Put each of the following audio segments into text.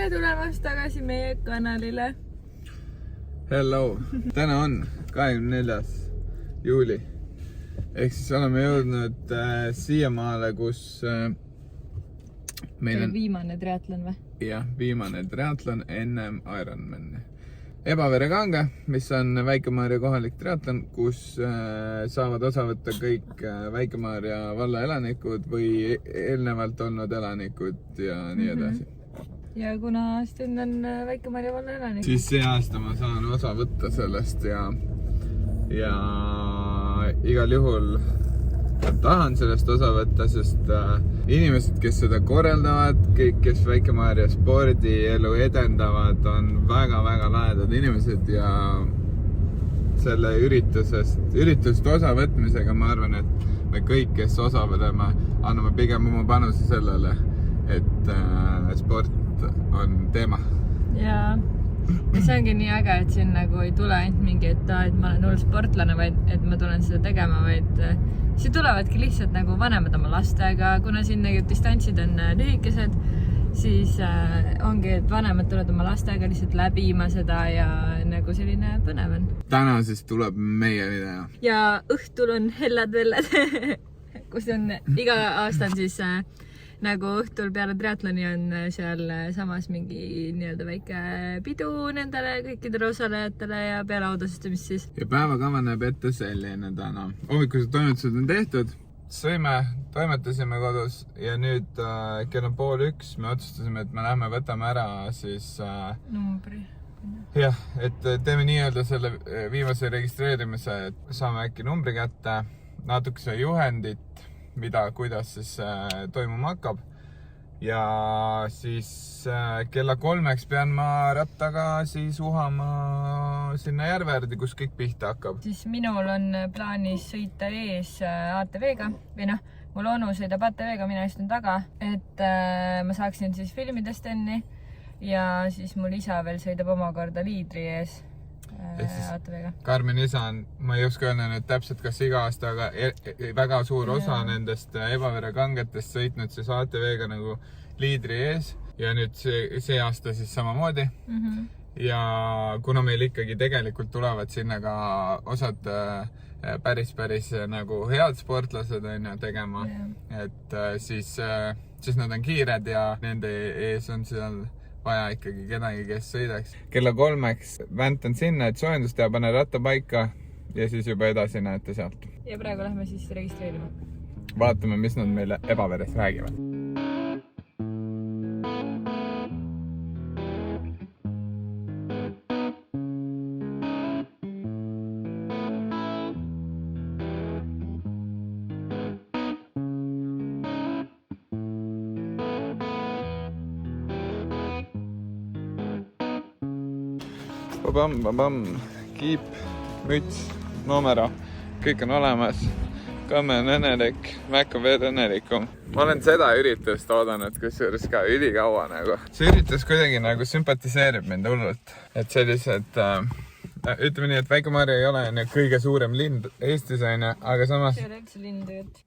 tere tulemast tagasi meie kanalile. Hello! Täna on 24. juuli. Ehk siis oleme jõudnud siiamaale, kus meil on... Viimane triatlon või? Jah, viimane triatlon ennem Ironmani. Ebavere Kange, mis on Väike-Maarja kohalik triatlon, kus saavad osa võtta kõik Väike-Maarja valla elanikud või eelnevalt olnud elanikud ja nii edasi. Ja kuna Sten on Väike-Maarja valla elanik, siis see aasta ma saan osa võtta sellest ja igal juhul tahan sellest osa võtta, sest inimesed, kes seda korraldavad, kõik, kes Väike-Maarja spordielu edendavad, on väga-väga lahedad inimesed ja selle üritusest osa võtmisega ma arvan, et me kõik, kes osa võtame, anname pigem oma panuse sellele, et sport on teema. ja see ongi nii äge, et siin nagu ei tule ainult mingi, et ma olen hull sportlane, vaid et ma tulen seda tegema, vaid siin tulevadki lihtsalt nagu vanemad oma lastega, kuna siin distantsid on lühikesed, siis ongi, et vanemad tulevad oma lastega lihtsalt läbima seda ja nagu selline põnev on. Täna siis tuleb meie video. Ja õhtul on hellad-vellad, kus on iga aasta on siis nagu õhtul peale triatloni on seal samas mingi nii-öelda väike pidu nendele kõikidele osalejatele ja peale audasestamist siis. Ja päevakava näeb ette selline täna. Hommikused toimetused on tehtud, sõime, toimetasime kodus ja nüüd kell on 12:30 me otsustasime, et me lähme võtame ära siis numbri. Jah, et teeme nii-öelda selle viimase registreerimise, et saame äkki numbri kätte, natukese juhendit, kuidas siis toimuma hakkab ja siis kella 3 pean ma rattaga siis uhama sinna järveärdi, kus kõik pihta hakkab. Siis minul on plaanis sõita ees ATV-ga või noh, mul onu sõidab ATV-ga, mina istun taga, et ma saaksin siis filmida Steni ja siis mul isa veel sõidab omakorda liidri ees ATV-ga. Karmen isa on, ma ei oska öelda nüüd täpselt, kas iga aasta, aga väga suur osa nendest Ebavere Kangetest sõitnud siis ATV-ga nagu liidri ees ja nüüd see aasta siis samamoodi. Ja kuna meil ikkagi tegelikult tulevad sinna ka osad päris nagu head sportlased on ju tegema, et siis nad on kiired ja nende ees on seal vaja ikkagi kedagi, kes sõidaks. Kella 3 väntan sinna, et soojendust teha, pane ratta paika ja siis juba edasi näete sealt. Ja praegu lähme siis registreerima. Vaatame, mis nad meile Ebaveres räägivad. Babam, kiip, müts, numero, kõik on olemas. Kamme on õnnelik, Mäkk on veel õnnelikum. Ma olen seda üritust oodanud, kusjuures ka ülikaua nagu. See üritus kuidagi nagu sümpatiseerib mind hullult. Et sellised, ütleme nii, et Väike-Maarja ei ole kõige suurem lind Eestis, aga samas... See ei ole üldse lind jutt.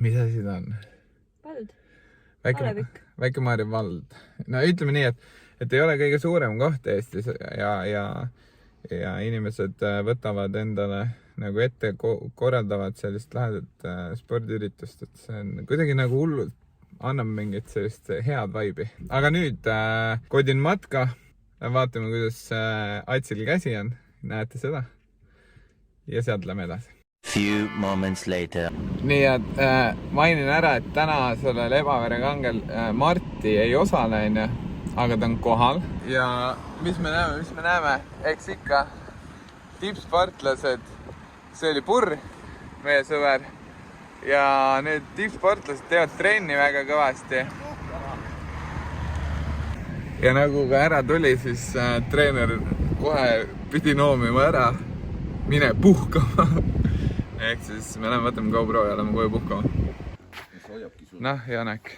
Mis asi ta on? Vald. Väike-Maarja vald. No ütleme nii, et ei ole kõige suurem koht Eestis ja inimesed võtavad endale nagu ette, korraldavad sellist lahedat spordiüritust, et see on kuidagi nagu hullult, annab mingit sellist head vaibi. Aga nüüd kodin matka, vaatame, kuidas Atsil käsi on, näete seda ja sealt lähme edasi. Few moments later. Nii, et mainin ära, et täna sellel Ebavere Kangel Marti ei osale, aga ta on kohal ja mis me näeme, eks ikka tippsportlased, see oli Purr, meie sõber ja need tippsportlased teevad trenni väga kõvasti ja nagu ka ära tuli, siis treener kohe pidi noomima ära, mine puhkama ehk siis me läheme võtame GoPro ja lähme kohe puhkama. Noh, Janek,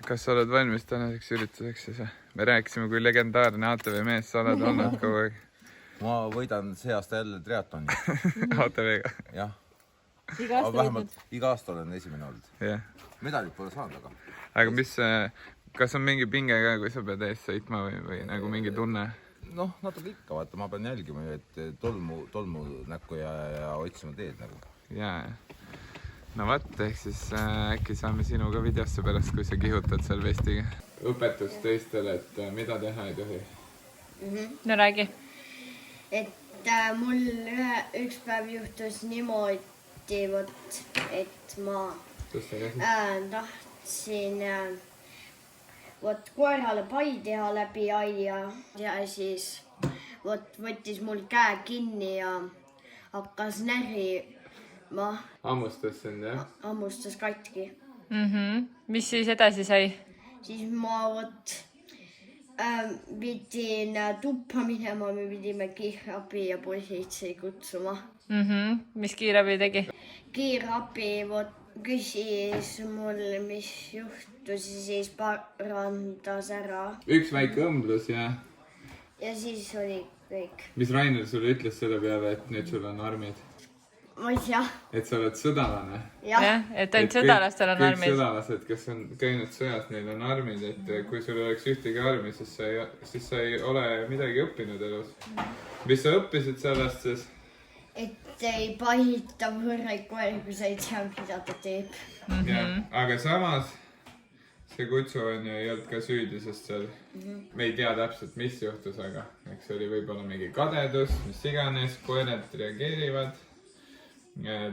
kas sa oled valmis tänaseks ürituseks siis? Me rääkisime, kui legendaarne ATV mees sa oled olnud kogu aeg. Ma võidan see aasta jälle triatloni. ATV-ga? Jah. Iga aasta vähemalt iga aasta olen esimene olnud. Yeah. Medalit pole saanud, aga... Aga mis kas on mingi pinge ka, kui sa pead ees sõitma või nagu mingi tunne? noh, natuke ikka, vaata, ma pean jälgima, et tolmu näkku ja otsima teed nagu. Jaa. No vaat, ehk siis äkki saame sinuga videosse pärast, kui sa kihutad seal vestiga. Õpetus teistele, et mida teha ei tohi. No räägi. Et mul üks päev juhtus niimoodi, et ma tahtsin koerale pai teha läbi aia ja siis võttis mul käe kinni ja hakkas närima. Hammustas sind, jah? Hammustas katki. Mis siis edasi sai? Siis ma pidin tuppa minema, me pidime kiirabi ja politsei kutsuma. Mis kiirabi tegi? Kiirabi küsis mul, mis juhtus ja siis parandas ära. Üks väike õmblus ja... Ja siis oli kõik. Mis Rainer sulle ütles selle peale, et nüüd sul on armid? Ma ei tea. Et sa oled sõdalane? Jah, et ainult sõdalastel on armid. Kõik sõdalased, kes on käinud sõjas, neil on armid, et kui sul oleks ühtegi armi, siis sa ei ole midagi õppinud elus. Mis sa õppisid sellest siis? Et ei pahita võrreid koeri, kui sa ei tea, mida ta teeb. Aga samas see kutsu on ju ei olnud ka süüdi, sest seal me ei tea täpselt, mis juhtus, aga eks oli võib-olla mingi kadedus, mis iganes, koerad reageerivad.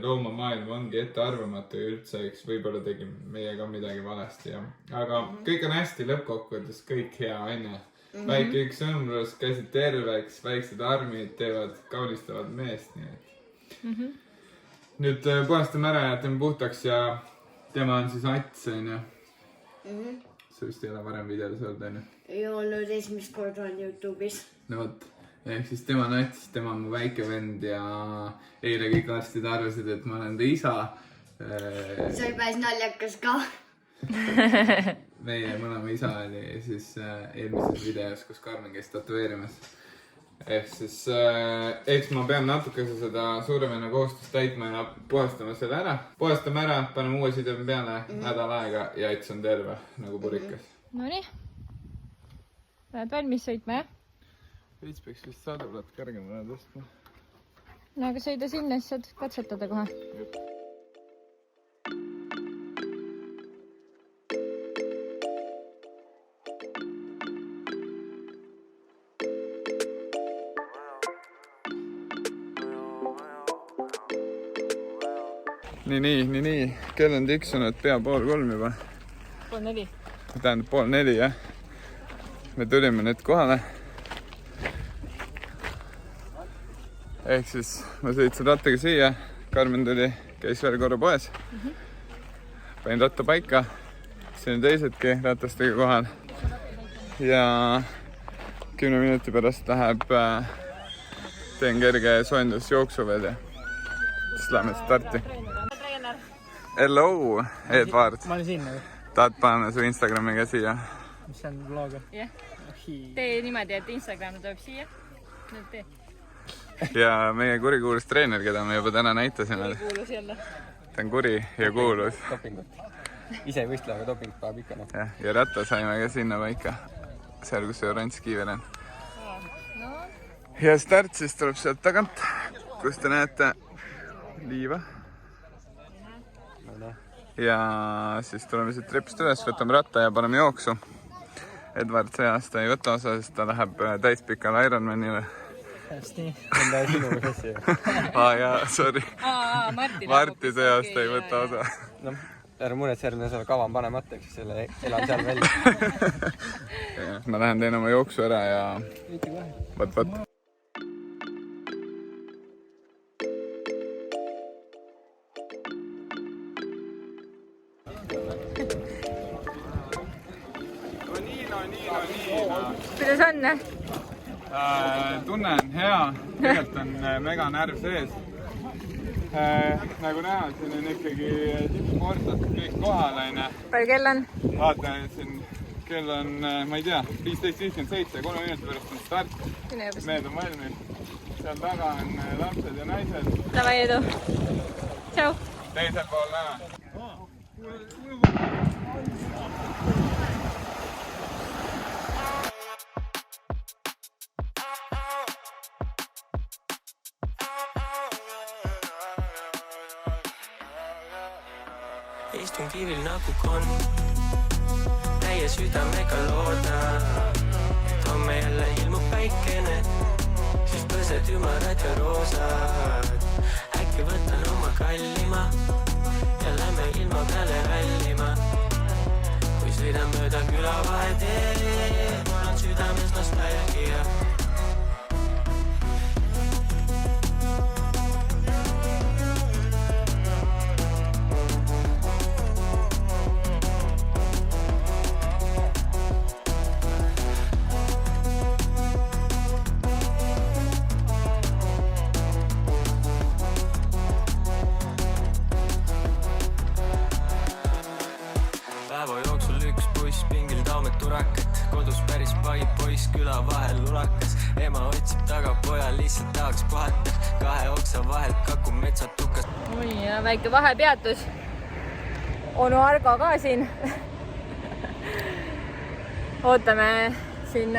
Loomamaailm ongi ettearvamatu ja üldse, eks võib-olla tegi meie ka midagi valesti. Aga kõik on hästi lõppkokkuvõttes, kõik hea, aine. Väike üks õmbrus, käisid terveks, väiksed armid teevad, kaunistavad meest. Nüüd puhastame ära ja teeme puhtaks ja tema on siis Ats, on ju? Sa vist ei ole varem videos olnud, on ju? Ei olnud, esimest korda on YouTube'is. No vot. Ehk siis tema on Ats, tema on mu väike vend ja eile kõik arstid arvasid, et ma olen ta isa. See oli päris naljakas ka. Meie mõlema isa oli siis eelmises videos, kus Karmen käis tatueerimas. Ehk siis eks ma pean natuke seda suuremena kohustust täitma ja puhastama selle ära. Puhastame ära, paneme uue sideme peale, nädal aega ja Ats on terve nagu purikas. Nonii. Lähed valmis sõitma, jah? Veits peaks vist saadavat kõrgemale tõstma. No aga sõida sinna, siis saad katsetada kohe. Nii. Kell on tiksunud pea 2:30 juba. 3:04. Tähendab 3:30, jah. Me tulime nüüd kohale. Ehk siis ma sõitsin rattaga siia, Karmen tuli, käis veel korra poes. Pain ratta paika, siin on teisedki ratastega kohal. Ja 10 minuti pärast läheb, teen kerge soojendusjooksu veel ja siis läheme starti. Hello, Edvard. Ma olen siin nagu. Tahad panna su Instagrami ka siia? Mis see on vlog? Jah. Tee niimoodi, et Instagram tuleb siia. Nüüd tee. Ja meie kurikuulus treener, keda me juba täna näitasime. Kuulus jälle. Ta on kuri ja kuulus. Dopingut. Ise võistleva dopingut päev ikka. Ja ratta saime ka sinna paika. Seal, kus see oranž kiiver on. Ja start siis tuleb sealt tagant, kus te näete liiva. Ja siis tuleme siit trepist üles, võtame ratta ja paneme jooksu. Edvard see aasta ei võta osa, sest ta läheb täispikale Ironmanile. Hästi, enda sinuga sassi. Jaa, sorry. Marti see aasta ei võta osa. No, ära muretse, järgmine selle kava on panemata, eks selle elan seal välja. Ma lähen teen oma jooksu ära ja võt. Kuidas on? Tunne on hea, tegelikult on mega närv sees. Nagu näha, siin on ikkagi tippsportlased kõik kohal, aine. Palju kell on? Vaata, siin kell on, ma ei tea, 15.57, 3 minuti pärast on start. Need on valmis. Seal taga on lapsed ja naised. Davai, edu. Tšau. Teisel pool näha. istun kivil nagu konn. Täie südamega loodan, et homme jälle ilmub päikene. Siis põsed ümarad ja roosad. Äkki võtan oma kallima ja lähme ilma peale rallima. Kui sõidan mööda küla vahetee, mul on südames nostalgia. Päeva jooksul üks buss, pingil taumed turakat. Kodus päris pai poiss, küla vahel lulakas. Ema otsib taga, poja lihtsalt tahaks puhata. Kahe oksa vahelt kaku metsad tukas. Oi, ja väike vahepeatus. Onu Argo ka siin. Ootame siin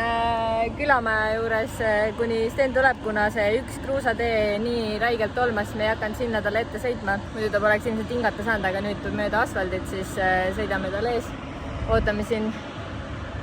Külamäe juures, kuni Sten tuleb, kuna see üks kruusatee nii räigelt olmas, me ei hakanud sinna talle ette sõitma. Muidu ta poleks ilmselt hingata saanud, aga nüüd mööda asfaldit, siis sõidame talle ees. Ootame siin,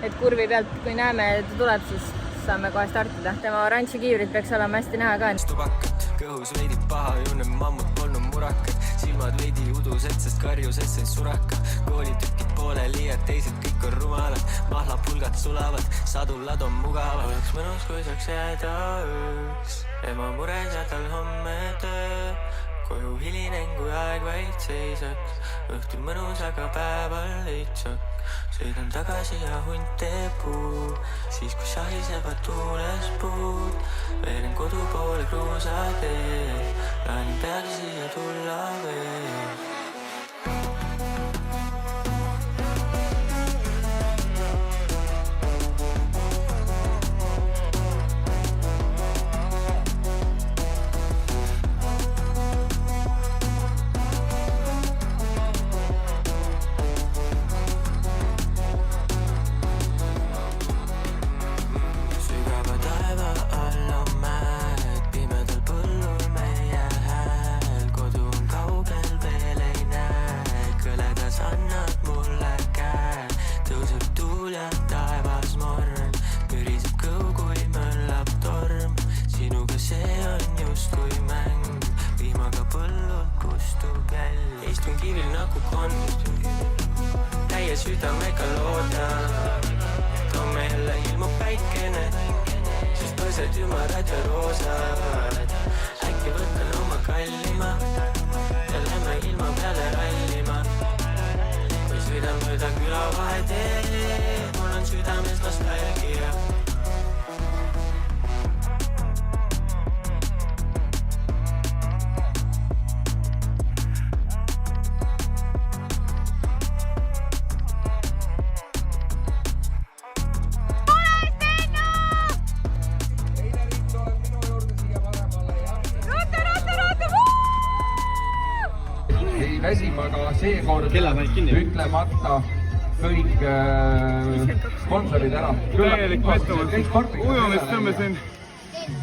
et kurvi pealt, kui näeme, et ta tuleb, siis saame kohe startida. Tema oranži kiivrid peaks olema hästi näha ka. Tubakat, kõhus veidi paha, junneb mammut polnud murakat. Silmad veidi udused, sest karjused sai suraka. Koolitükid pooleli ja teised kõik on rumalad. Mahlapulgad sulavad, sadulad on mugavad. Oleks mõnus, kui saaks jääda ööks. Ema mures ja tal homme töö. Koju hilinen, kui aeg vaid seisaks. Õhtul mõnus, aga päeval lihtsalt. Sõidan tagasi ja hunt teeb puu. Siis kui sahisevad tuules puud. Veeren kodu poole kruusatee. Laanin peagi siia tulla veel. Istun kivil nagu konn, täie südamega loodan, et homme jälle ilmub päikene, siis põsed ümarad ja roosad. Äkki võtan oma kallima ja lähme ilma peale rallima. Kui sõidan mööda küla vahetee, mul on südames nostalgia. Väsima ka seekord ütlemata kõik sponsorid ära. Täielik pettumus. Ujumist tõmbasin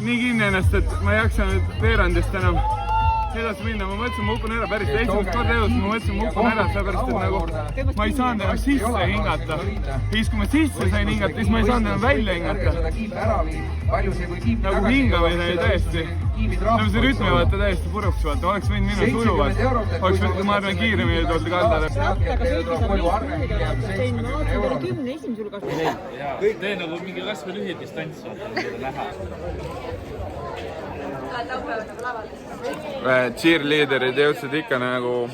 nii kinni ennast, et ma ei jaksa nüüd veerandist enam edasi minna. Ma mõtlesin, ma upun ära päris esimest korda elus, ma mõtlesin, ma upun ära, sellepärast, et nagu ma ei saanud enam sisse hingata. Siis kui ma sisse sain hingata, siis ma ei saanud enam välja hingata. Nagu hingamine oli täiesti. Nagu see rütmi vaata täiesti puruks vaata. Oleks võinud minna sujuvalt. Oleks võinud, ma arvan, kiiremini tulda kaldale. Tee nagu mingi kasvõi lühidistants vaata, näha. Cheerleaderid jõudsid ikka nagu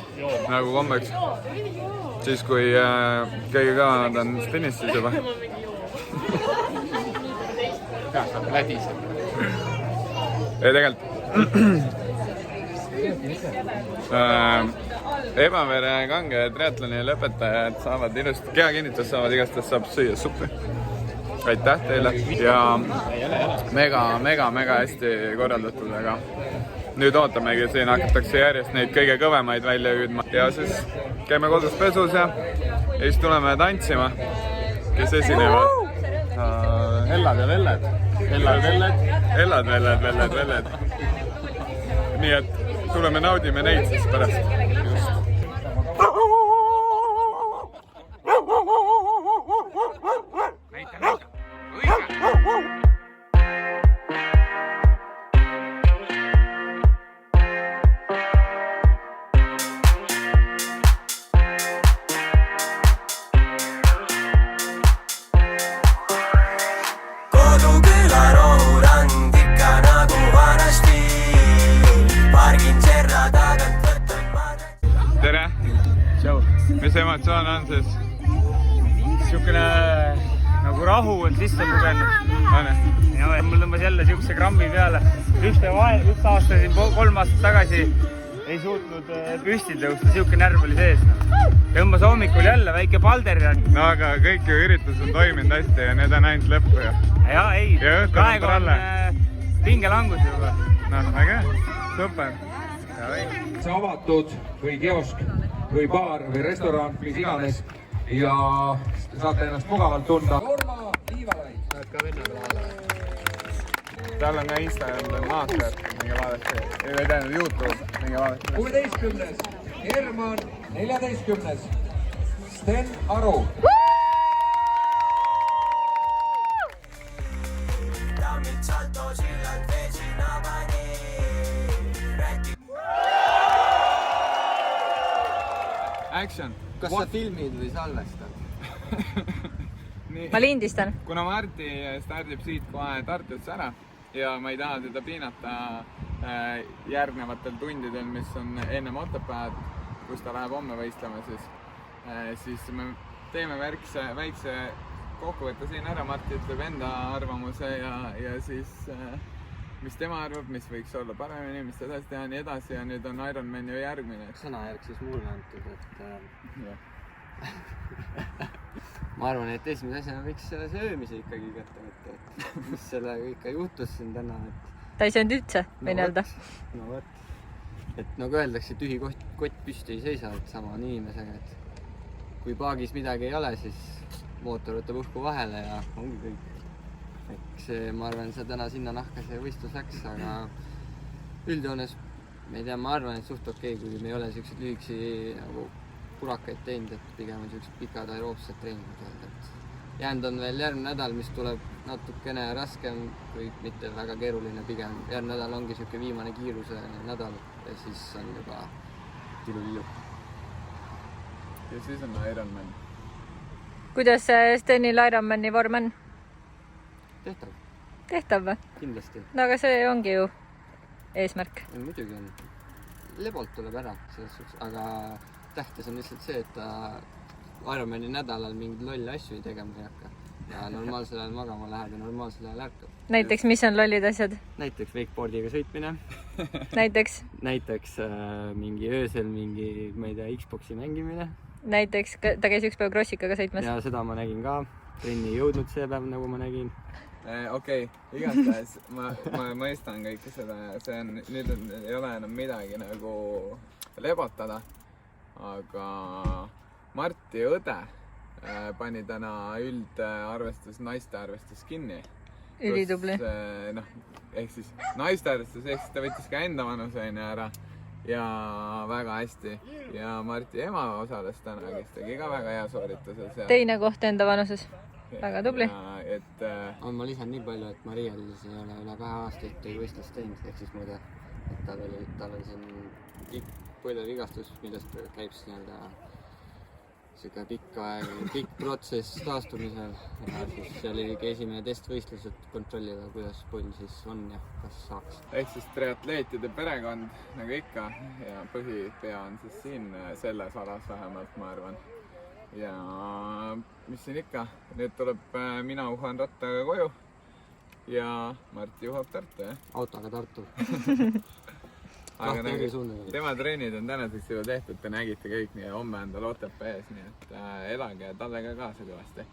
kombeks. Siis kui kõige kõvemad on tennistis juba. Lädiseb. Ei tegelikult Ebavere kange triatloni lõpetajad saavad ilusti, kehakinnitus saavad igastahes, saab süüa suppi. Aitäh teile ja mega hästi korraldatud, aga nüüd ootamegi, siin hakatakse järjest neid kõige kõvemaid välja hüüdma ja siis käime kodus pesus ja siis tuleme tantsima, kes esinevad. Hellad ja velled. Hellad, velled. Nii et tuleme naudime neid siis pärast. Just. emotsioon on siis? Siukene nagu rahu on sisse lugenud. Ja mul tõmbas jälle siukse krambi peale. Üks aasta siin 3 aastat tagasi ei suutnud püsti tõusta, siuke närv oli sees. Tõmbas hommikul jälle väike palder. No aga kõik ju üritus on toiminud hästi ja need on ainult lõppu ju. Ja ei, praegu on pingelangus juba. Noh, väga super. See avatud või kiosk või baar või restoran, mis iganes ja saate ennast mugavalt tunda. Urma Liivalai. Saad ka vennaga vaadata. Tal on ka Instagram Maater, minge vaadake. Ei vedanud YouTube, minge vaadake. 16. Herman, 14. Sten Aru. Action! Kas sa filmid või salvestad? Ma lindistan. Kuna Marti stardib siit kohe Tartusse ära ja ma ei taha teda piinata järgnevatel tundidel, mis on enne Otepääd, kus ta läheb homme võistlema, siis me teeme väikse kokkuvõtte siin ära. Marti ütleb enda arvamuse ja siis mis tema arvab, mis võiks olla paremini, mis ta edasi teha ja nii edasi ja nüüd on Ironman ju järgmine. Sõnajärg siis mulle antud, ma arvan, et esimese asjana võiks selle söömise ikkagi kätte võtta, et mis sellega ikka juhtus siin täna, et... Ta ei söönud üldse, võin öelda. No võt, et nagu öeldakse, tühi kott püsti ei seisa, et sama on inimesega, et kui paagis midagi ei ole, siis mootor võtab õhku vahele ja ongi kõik. Eks ma arvan, see täna sinna nahka see võistlus läks, aga üldjoones, ma ei tea, ma arvan, et suht okei, kui me ei ole sellised lühiksi nagu purakaid teinud, et pigem on sellised pikad aeroobsed treeningud öelda, et jäänud on veel järgmine nädal, mis tuleb natukene raskem, kuid mitte väga keeruline, pigem järgmine nädal ongi selline viimane kiiruse nädal ja siis on juba tilu-lilu. Ja siis on Ironman. Kuidas Stenil Ironmani vorm on? Tehtav. Tehtav või? Kindlasti. No aga see ongi ju eesmärk. Muidugi on. Lebolt tuleb ära selles suhtes, aga tähtis on lihtsalt see, et ta Ironmani nädalal mingid lolli asju tegema ei hakka. Ja normaalsel ajal magama läheb ja normaalsel ajal ärkab. Näiteks, mis on lollid asjad? Näiteks wakeboardiga sõitmine. Näiteks? Näiteks mingi öösel mingi, ma ei tea, Xboxi mängimine. Näiteks, ta käis üks päev crossikaga sõitmas. Ja seda ma nägin ka. Trenni ei jõudnud see päev, nagu ma nägin. Okei, igastahes ma mõistan kõike seda ja nüüd ei ole enam midagi nagu lebotada, aga Marti õde pani täna üldarvestus, naiste arvestus kinni. Ülitubli. Ehk siis naiste arvestus, ehk siis ta võttis ka enda vanuseine ära ja väga hästi ja Marti ema osales täna, kes tegi ka väga hea soorituse. Teine koht enda vanuses. Väga tubli. Ma lisan nii palju, et Mariel ei ole üle 2 aastat ei võistlust teinud, ehk siis muide, et tal oli siin põlvevigastus, millest käib siis nii-öelda siuke pikk protsess taastumisel ja siis see oligi esimene testvõistlus, et kontrollida, kuidas põll siis on ja kas saaks. Ehk siis triatleetide perekond, nagu ikka, ja põhipea on siis siin selles alas vähemalt, ma arvan. Ja mis siin ikka, nüüd tuleb mina uhan rattaga koju ja Marti juhab Tartu, jah? Autoga Tartu. Aga tema treenid on tänaseks juba tehtud, te nägite kõik, nii homme on tal Otepää ees, nii et elage talle ka kaasa kõvasti.